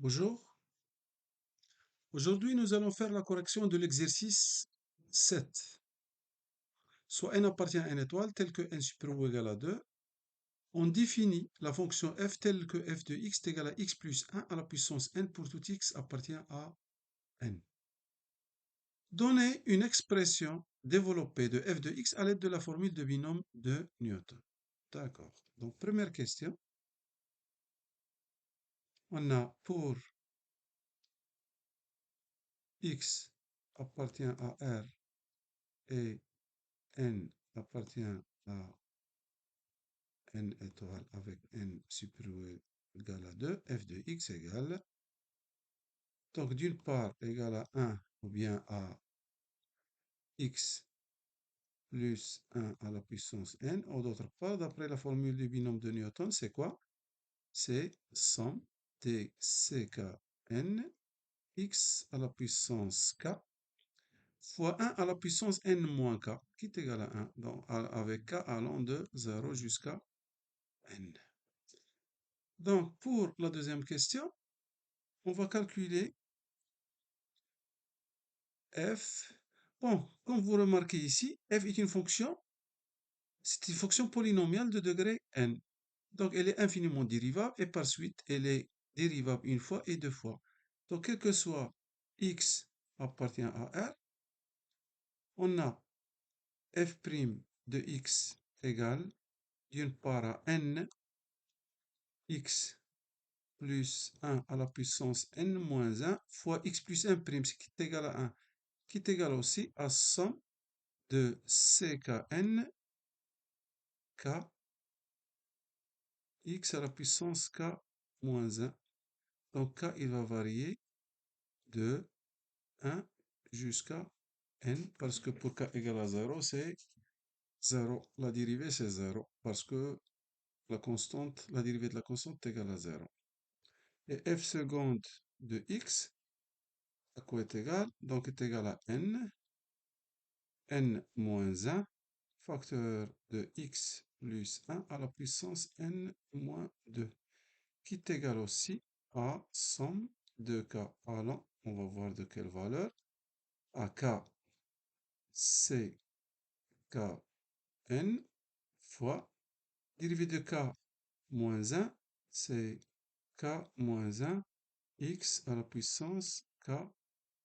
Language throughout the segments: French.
Bonjour. Aujourd'hui, nous allons faire la correction de l'exercice 7. Soit n appartient à n étoile tel que n supérieur ou égal à 2. On définit la fonction f telle que f de x est égal à x plus 1 à la puissance n pour tout x appartient à n. Donnez une expression développée de f de x à l'aide de la formule de binôme de Newton. D'accord. Donc, première question. On a pour x appartient à R et n appartient à n étoile avec n supérieur ou égal à 2, f de x égale, donc d'une part égal à 1 ou bien à x plus 1 à la puissance n, ou d'autre part, d'après la formule du binôme de Newton, c'est quoi? C'est somme des ckn x à la puissance k fois 1 à la puissance n moins k, qui est égal à 1, donc avec k allant de 0 jusqu'à n. Donc, pour la deuxième question, on va calculer f. Bon, comme vous remarquez ici, f est une fonction, c'est une fonction polynomiale de degré n. Donc, elle est infiniment dérivable et par suite, elle est dérivable une fois et deux fois. Donc, quel que soit x appartient à R, on a f' de x égale d'une part à n x plus 1 à la puissance n moins 1 fois x plus 1', ce qui est égal à 1, qui est égal aussi à somme de ckn k x à la puissance k moins 1. Donc k, il va varier de 1 jusqu'à n, parce que pour k égale à 0, c'est 0. La dérivée, c'est 0, parce que la dérivée de la constante est égale à 0. Et f seconde de x, à quoi est égal? Donc est égal à n moins 1, facteur de x plus 1 à la puissance n moins 2. Qui est égal aussi à somme de k allant, on va voir de quelle valeur, à k, c, k, n, fois, dérivé de k moins 1, c'est k moins 1, x à la puissance k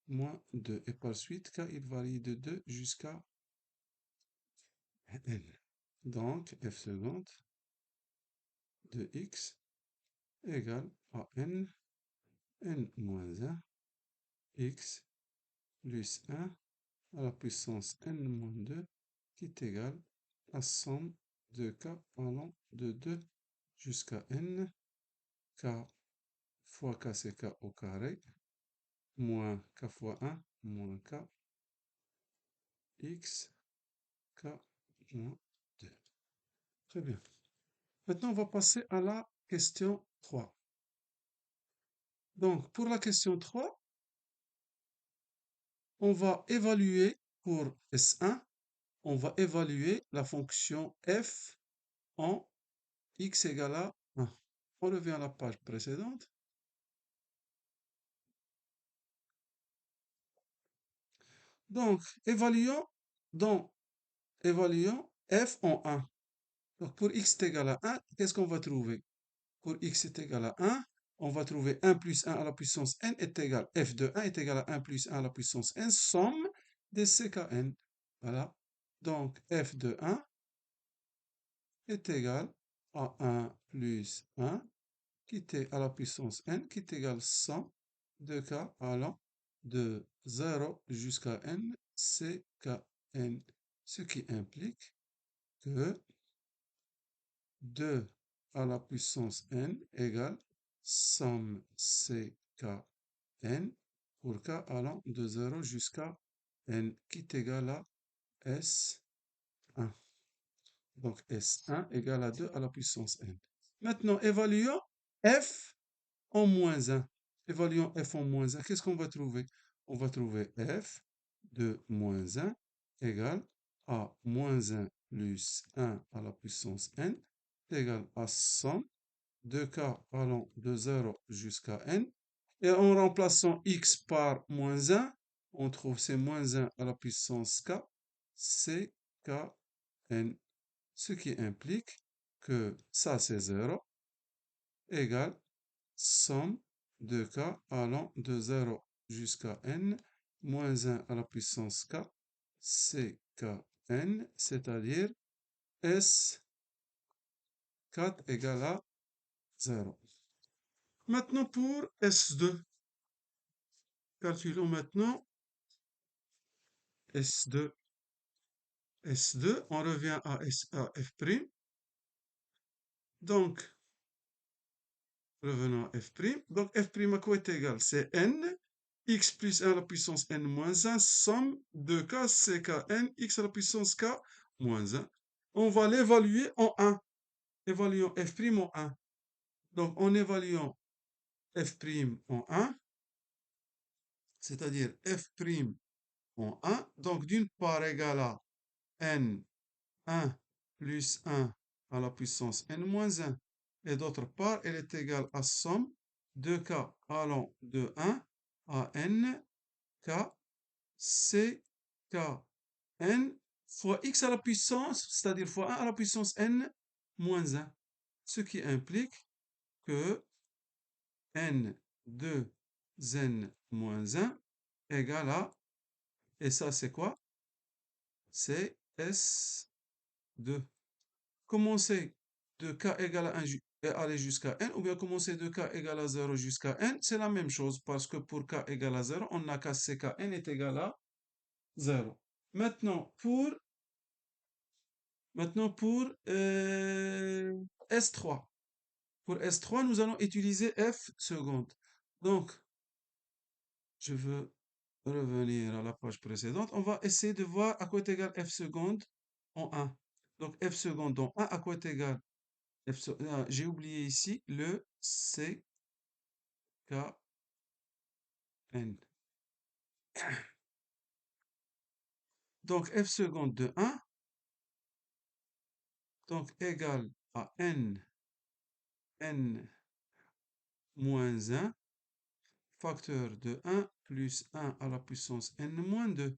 moins 2. Et par suite, k, il varie de 2 jusqu'à n. Donc, f seconde de x égale à n moins 1, x plus 1 à la puissance n-2 qui est égale à somme de k allant de 2 jusqu'à n, k fois k c'est k au carré, moins k fois 1, moins k, x, k moins 2. Très bien. Maintenant, on va passer à la question 3. Donc, pour la question 3, on va évaluer pour S1, on va évaluer la fonction f en x égale à 1. On revient à la page précédente. Donc, donc, évaluons f en 1. Donc, pour x est égal à 1, qu'est-ce qu'on va trouver? Pour x est égal à 1, on va trouver 1 plus 1 à la puissance n est égal, f de 1 est égal à 1 plus 1 à la puissance n, somme des ckn. Voilà. Donc, f de 1 est égal à 1 plus 1 qui est à la puissance n, qui est égal 100 de k allant de 0 jusqu'à n, ckn, ce qui implique que 2 à la puissance n égale somme ckn pour k allant de 0 jusqu'à n, qui est égal à S1. Donc S1 égale à 2 à la puissance n. Maintenant, évaluons f en moins 1. Évaluons f en moins 1. Qu'est-ce qu'on va trouver? On va trouver f de moins 1 égale à moins 1 plus 1 à la puissance n égale à somme de k allant de 0 jusqu'à n Et en remplaçant x par moins 1, on trouve c'est moins 1 à la puissance k, c'est kn. Ce qui implique que ça c'est 0 égale somme de k allant de 0 jusqu'à n moins 1 à la puissance k, c'est kn, c'est-à-dire S4 égale à 0. Maintenant pour S2, calculons maintenant S2. S2, on revient à F'. Donc, revenons à F'. Donc, F' à quoi est égal? C'est n, x plus 1 à la puissance n moins 1, somme de k, c'est kn, x à la puissance k moins 1. On va l'évaluer en 1. Évaluons F' en 1. Donc, en évaluant F' en 1, c'est-à-dire F' en 1, donc d'une part égale à n 1 plus 1 à la puissance n moins 1, et d'autre part, elle est égale à somme de k allant de 1 à n k c k n fois x à la puissance, c'est-à-dire fois 1 à la puissance n moins 1, ce qui implique que n de n moins 1 égale à, et ça c'est quoi? C'est S2. Commencer de k égale à 1 et aller jusqu'à n, ou bien commencer de k égale à 0 jusqu'à n, c'est la même chose, parce que pour k égale à 0, on n'a qu'à c k n est égal à 0. Maintenant, pour S3. Pour S3, nous allons utiliser f seconde. Donc, je veux revenir à la page précédente. On va essayer de voir à quoi est égal f seconde en 1. Donc, f seconde en 1, à quoi est égal j'ai oublié ici le CKN. Donc, f seconde de 1, donc égal à n moins 1, facteur de 1 plus 1 à la puissance n moins 2,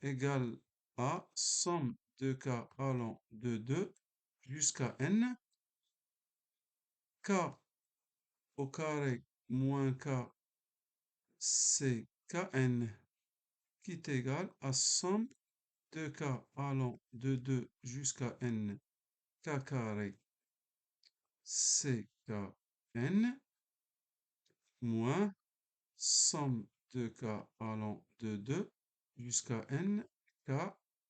égale à somme de k allant de 2 jusqu'à n, k au carré moins k, c'est kn, qui est égal à somme de k allant de 2 jusqu'à n, k carré c k n, moins somme de k allant de 2 jusqu'à n, k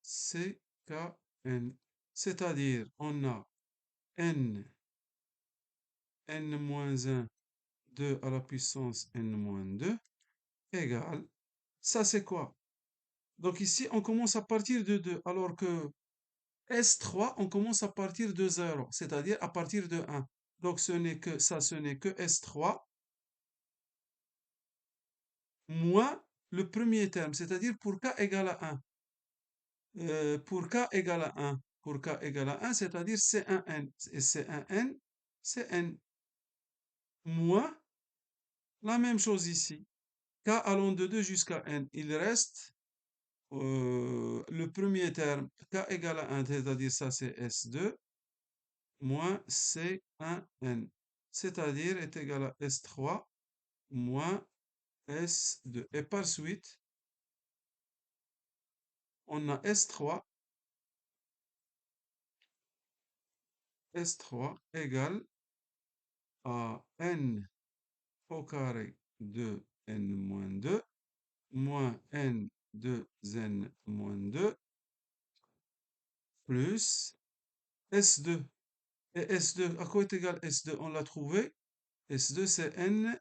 c k n. C'est-à-dire, on a n, n-1, 2 à la puissance n-2, égale, ça c'est quoi? Donc ici, on commence à partir de 2, alors que S3, on commence à partir de 0, c'est-à-dire à partir de 1. Donc ce n'est que S3 moins le premier terme, c'est-à-dire pour k égale à 1. Pour k égale à 1, c'est-à-dire C1n. Et C1n, c'est n. Moins la même chose ici. K allant de 2 jusqu'à n. Il reste le premier terme, k égale à 1, c'est-à-dire ça c'est S2, moins C1n, c'est-à-dire est égal à S3 moins S2. Et par suite, on a S3 égale à n au carré de n moins 2 moins n de n moins 2 plus S2. Et S2, à quoi est égal S2? On l'a trouvé. S2, c'est n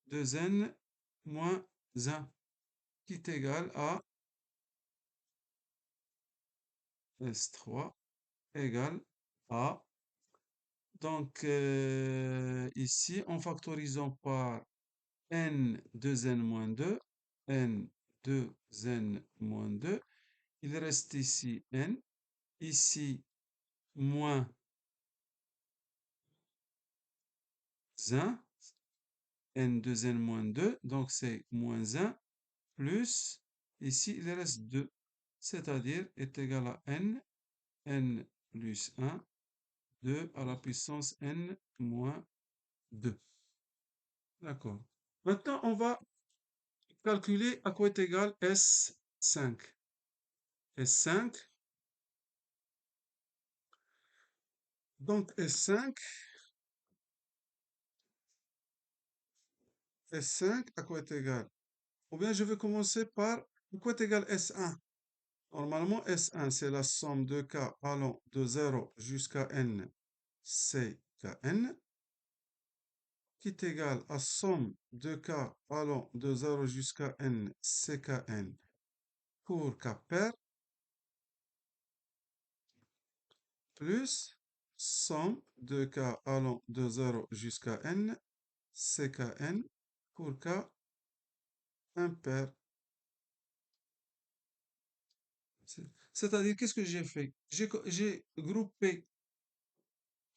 de n moins 1, qui est égal à S3 égale à. Donc, ici, en factorisant par n de n moins 2, n de n moins 2, il reste ici n, ici moins 1, n2n moins 2, donc c'est moins 1, plus, ici il reste 2, c'est-à-dire est égal à n plus 1, 2 à la puissance n moins 2. D'accord. Maintenant, on va calculer à quoi est égal S5. S5, donc S5 à quoi est égal? Ou bien je vais commencer par à quoi est égal S1. Normalement, S1, c'est la somme de k allant de 0 jusqu'à n, c kn, qui est égal à somme de k allant de 0 jusqu'à n, c kn pour k pair, plus somme de k allant de 0 jusqu'à n, c kn pour k impair. C'est-à-dire, qu'est-ce que j'ai fait? J'ai groupé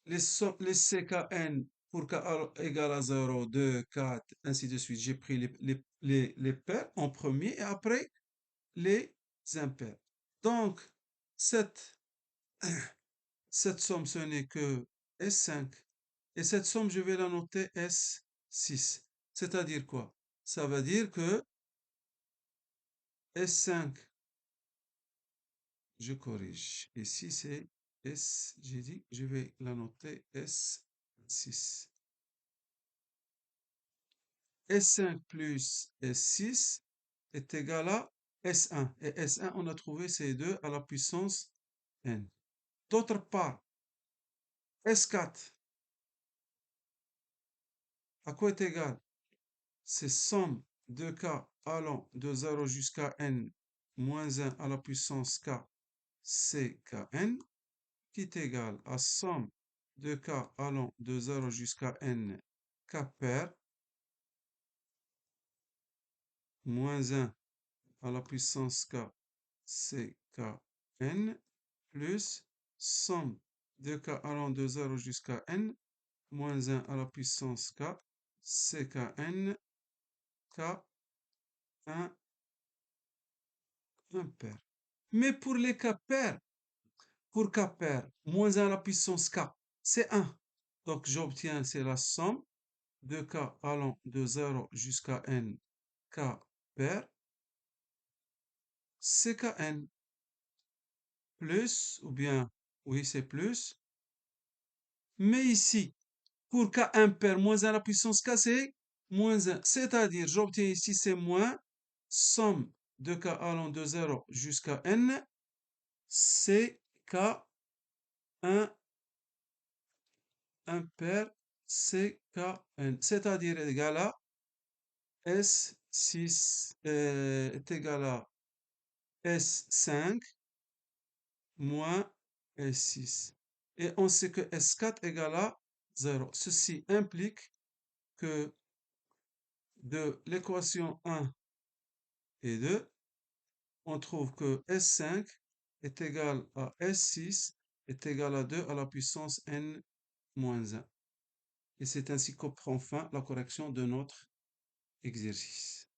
les CKN pour k égale à 0, 2, 4, ainsi de suite. J'ai pris les pairs en premier et après les impairs. Donc, cette, cette somme, ce n'est que S5. Et cette somme, je vais la noter S6. C'est-à-dire quoi? Ça veut dire que S5, je corrige. Ici, c'est S, j'ai dit, je vais la noter S6. S5 plus S6 est égal à S1. Et S1, on a trouvé ces deux à la puissance n. D'autre part, S4, à quoi est égal? C'est somme de k allant de 0 jusqu'à n moins 1 à la puissance k, c kn, qui est égal à somme de k allant de 0 jusqu'à n, k pair, moins 1 à la puissance k, c kn, plus somme de k allant de 0 jusqu'à n, moins 1 à la puissance k, ckn, k1 impair. Mais pour les k pairs, pour k pair, moins 1 à la puissance k, c'est 1. Donc j'obtiens, c'est la somme de k allant de 0 jusqu'à n, k pair, ckn, plus, ou bien, oui, c'est plus. Mais ici, pour k impair, moins 1 à la puissance k, c'est moins 1. C'est-à-dire, j'obtiens ici, c'est moins somme de k allant de 0 jusqu'à n, c'est k1 impair ckn. C'est-à-dire égal à S6 est égal à S5 moins S6. Et on sait que S4 égale à 0. Ceci implique que de l'équation 1 et 2, on trouve que S5 est égal à S6 est égal à 2 à la puissance n moins 1. Et c'est ainsi qu'on prend fin la correction de notre exercice.